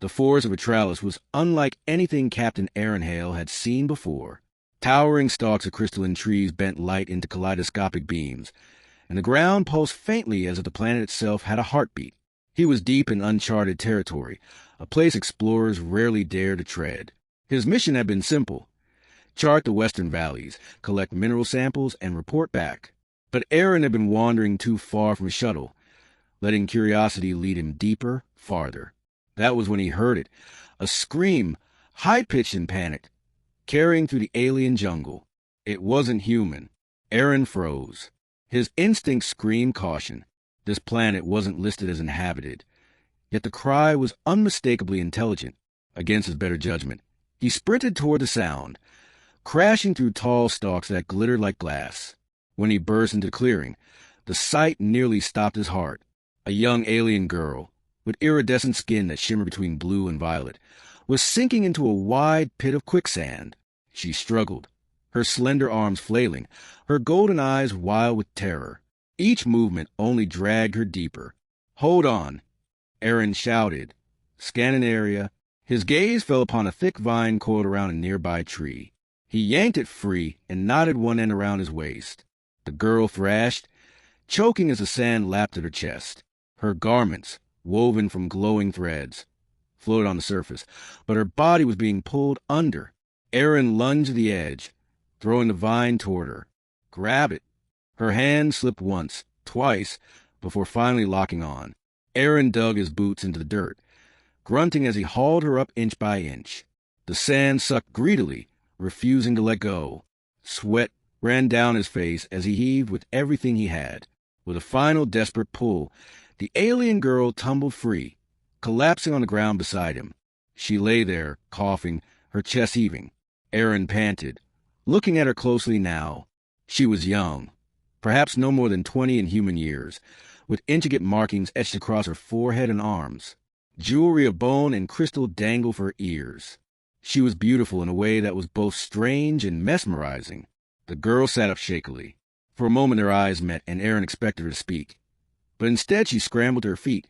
The forest of Atralis was unlike anything Captain Aaron Hale had seen before. Towering stalks of crystalline trees bent light into kaleidoscopic beams, and the ground pulsed faintly as if the planet itself had a heartbeat. He was deep in uncharted territory, a place explorers rarely dare to tread. His mission had been simple: chart the western valleys, collect mineral samples, and report back. But Aaron had been wandering too far from his shuttle, letting curiosity lead him deeper, farther. That was when he heard it, a scream, high-pitched and panicked, carrying through the alien jungle. It wasn't human. Aaron froze. His instincts screamed caution. This planet wasn't listed as inhabited. Yet the cry was unmistakably intelligent. Against his better judgment, he sprinted toward the sound, crashing through tall stalks that glittered like glass. When he burst into the clearing, the sight nearly stopped his heart. A young alien girl, with iridescent skin that shimmered between blue and violet, was sinking into a wide pit of quicksand. She struggled, her slender arms flailing, her golden eyes wild with terror. Each movement only dragged her deeper. "Hold on," Aaron shouted, scanning the area. His gaze fell upon a thick vine coiled around a nearby tree. He yanked it free and knotted one end around his waist. The girl thrashed, choking as the sand lapped at her chest. Her garments, woven from glowing threads, floated on the surface, but her body was being pulled under. Aaron lunged to the edge, throwing the vine toward her. "Grab it." Her hand slipped once, twice, before finally locking on. Aaron dug his boots into the dirt, grunting as he hauled her up inch by inch. The sand sucked greedily, refusing to let go. Sweat ran down his face as he heaved with everything he had. With a final desperate pull, the alien girl tumbled free, collapsing on the ground beside him. She lay there, coughing, her chest heaving. Aaron panted, looking at her closely now. She was young, perhaps no more than 20 in human years, with intricate markings etched across her forehead and arms. Jewelry of bone and crystal dangled for her ears. She was beautiful in a way that was both strange and mesmerizing. The girl sat up shakily. For a moment their eyes met, and Aaron expected her to speak. But instead she scrambled to her feet,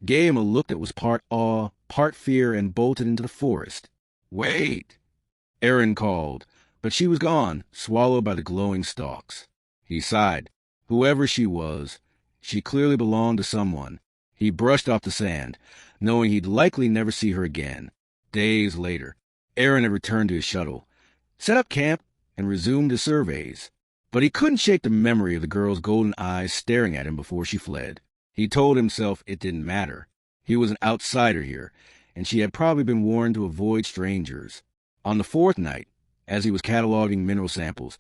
gave him a look that was part awe, part fear, and bolted into the forest. "Wait!" Aaron called, but she was gone, swallowed by the glowing stalks. He sighed. Whoever she was, she clearly belonged to someone. He brushed off the sand, knowing he'd likely never see her again. Days later, Aaron had returned to his shuttle, set up camp, and resumed his surveys. But he couldn't shake the memory of the girl's golden eyes staring at him before she fled. He told himself it didn't matter. He was an outsider here, and she had probably been warned to avoid strangers. On the fourth night, as he was cataloging mineral samples,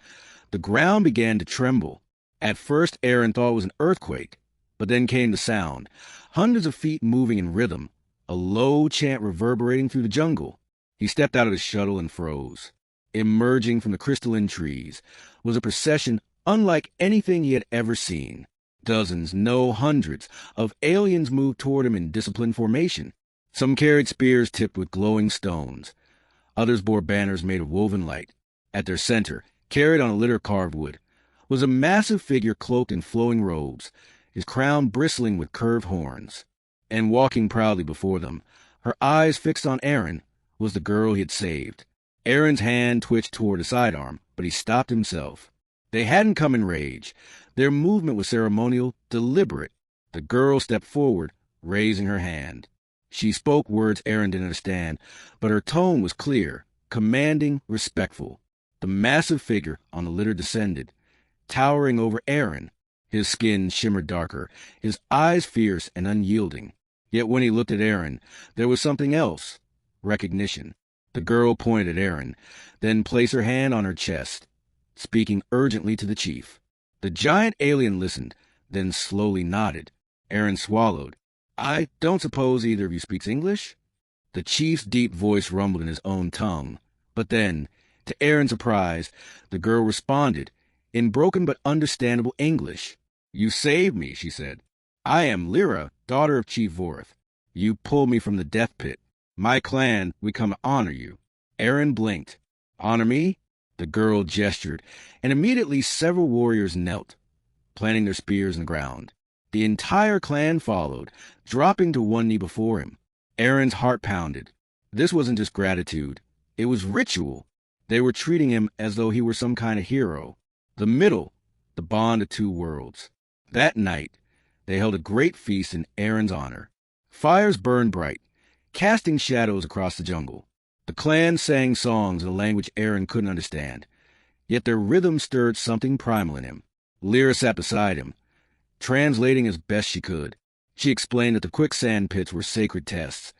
the ground began to tremble. At first, Aaron thought it was an earthquake, but then came the sound, hundreds of feet moving in rhythm, a low chant reverberating through the jungle. He stepped out of his shuttle and froze. Emerging from the crystalline trees was a procession unlike anything he had ever seen. Dozens, no hundreds, of aliens moved toward him in disciplined formation. Some carried spears tipped with glowing stones. Others bore banners made of woven light. At their center, carried on a litter of carved wood, was a massive figure cloaked in flowing robes, his crown bristling with curved horns. And walking proudly before them, her eyes fixed on Aaron, was the girl he had saved. Aaron's hand twitched toward a sidearm, but he stopped himself. They hadn't come in rage. Their movement was ceremonial, deliberate. The girl stepped forward, raising her hand. She spoke words Aaron didn't understand, but her tone was clear, commanding, respectful. The massive figure on the litter descended, towering over Aaron. His skin shimmered darker, his eyes fierce and unyielding. Yet when he looked at Aaron, there was something else: recognition. The girl pointed at Aaron, then placed her hand on her chest, speaking urgently to the chief. The giant alien listened, then slowly nodded. Aaron swallowed. "I don't suppose either of you speaks English?" The chief's deep voice rumbled in his own tongue. But then, to Aaron's surprise, the girl responded, in broken but understandable English. "You saved me," she said. "I am Lyra, daughter of Chief Vorth. You pulled me from the death pit. My clan, we come to honor you." Aaron blinked. "Honor me?" The girl gestured, and immediately several warriors knelt, planting their spears in the ground. The entire clan followed, dropping to one knee before him. Aaron's heart pounded. This wasn't just gratitude. It was ritual. They were treating him as though he were some kind of hero. The middle, the bond of two worlds. That night, they held a great feast in Aaron's honor. Fires burned bright, casting shadows across the jungle. The clan sang songs in a language Aaron couldn't understand, yet their rhythm stirred something primal in him. Lyra sat beside him, translating as best she could. She explained that the quicksand pits were sacred tests,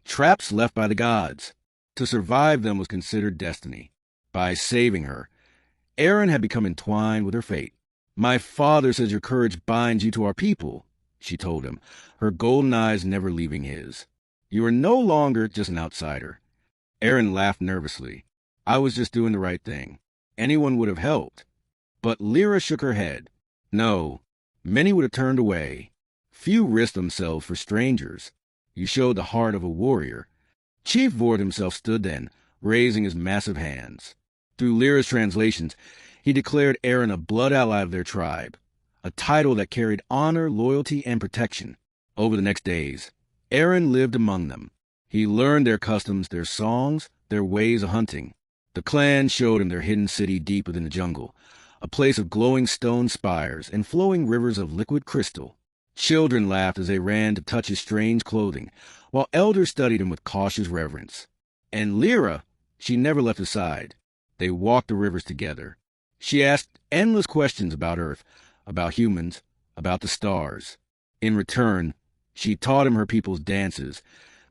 traps left by the gods. To survive them was considered destiny. By saving her, Aaron had become entwined with her fate. "My father says your courage binds you to our people," she told him, her golden eyes never leaving his. "You are no longer just an outsider." Aaron laughed nervously. "I was just doing the right thing. Anyone would have helped." But Lyra shook her head. "No, many would have turned away. Few risked themselves for strangers. You showed the heart of a warrior." Chief Vord himself stood then, raising his massive hands. Through Lyra's translations, he declared Aaron a blood ally of their tribe, a title that carried honor, loyalty, and protection. Over the next days, Aaron lived among them. He learned their customs, their songs, their ways of hunting. The clan showed him their hidden city deep within the jungle, a place of glowing stone spires and flowing rivers of liquid crystal. Children laughed as they ran to touch his strange clothing, while elders studied him with cautious reverence. And Lyra, she never left his side. They walked the rivers together. She asked endless questions about Earth, about humans, about the stars. In return, she taught him her people's dances,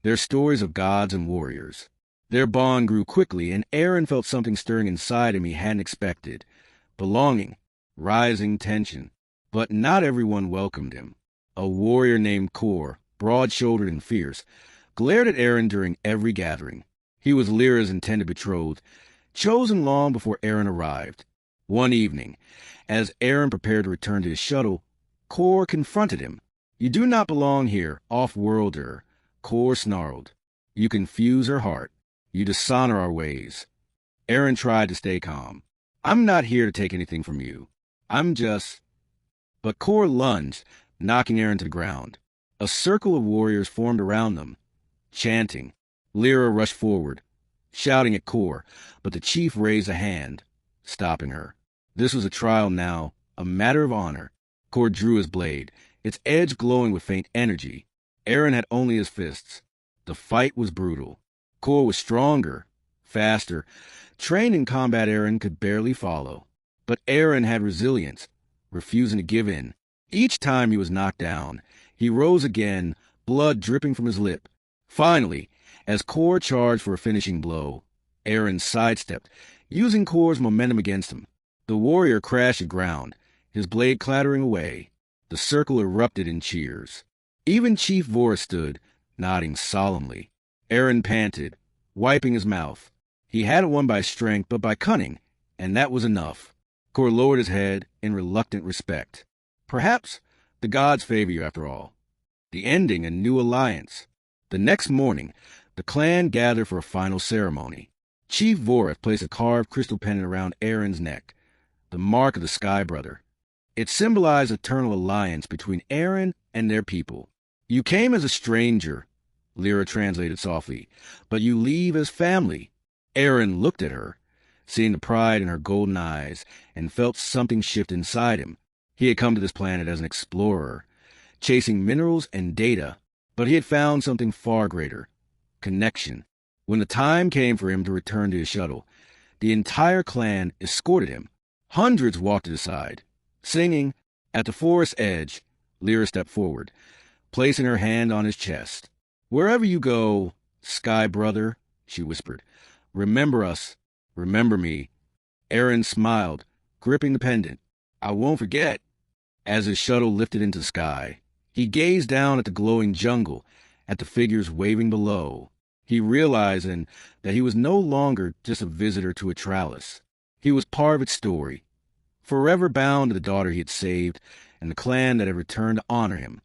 their stories of gods and warriors. Their bond grew quickly, and Aaron felt something stirring inside him he hadn't expected. Belonging, rising tension. But not everyone welcomed him. A warrior named Kor, broad-shouldered and fierce, glared at Aaron during every gathering. He was Lyra's intended betrothed, chosen long before Aaron arrived. One evening, as Aaron prepared to return to his shuttle, Kor confronted him. "You do not belong here, off-worlder," Kor snarled. "You confuse her heart. You dishonor our ways." Aaron tried to stay calm. "I'm not here to take anything from you. I'm just—" But Kor lunged, knocking Aaron to the ground. A circle of warriors formed around them, chanting. Lyra rushed forward, shouting at Kor, but the chief raised a hand, stopping her. This was a trial now, a matter of honor. Kor drew his blade, its edge glowing with faint energy. Aaron had only his fists. The fight was brutal. Kor was stronger, faster. Trained in combat, Aaron could barely follow. But Aaron had resilience, refusing to give in. Each time he was knocked down, he rose again, blood dripping from his lip. Finally, as Kor charged for a finishing blow, Aaron sidestepped, using Kor's momentum against him. The warrior crashed to ground, his blade clattering away. The circle erupted in cheers. Even Chief Vora stood, nodding solemnly. Aaron panted, wiping his mouth. He hadn't won by strength, but by cunning, and that was enough. Kor lowered his head in reluctant respect. Perhaps the gods favor you after all. The ending, a new alliance. The next morning, the clan gathered for a final ceremony. Chief Voreth placed a carved crystal pendant around Aaron's neck, the mark of the Sky Brother. It symbolized eternal alliance between Aaron and their people. "You came as a stranger," Lyra translated softly, "but you leave as family." Aaron looked at her, seeing the pride in her golden eyes, and felt something shift inside him. He had come to this planet as an explorer, chasing minerals and data, but he had found something far greater: connection. When the time came for him to return to his shuttle, the entire clan escorted him. Hundreds walked to the side, singing. At the forest's edge, Lyra stepped forward, placing her hand on his chest. "Wherever you go, Sky Brother," she whispered, "remember us, remember me." Aaron smiled, gripping the pendant. "I won't forget." As his shuttle lifted into the sky, he gazed down at the glowing jungle, at the figures waving below. He realized then that he was no longer just a visitor to Atralis. He was part of its story, forever bound to the daughter he had saved and the clan that had returned to honor him.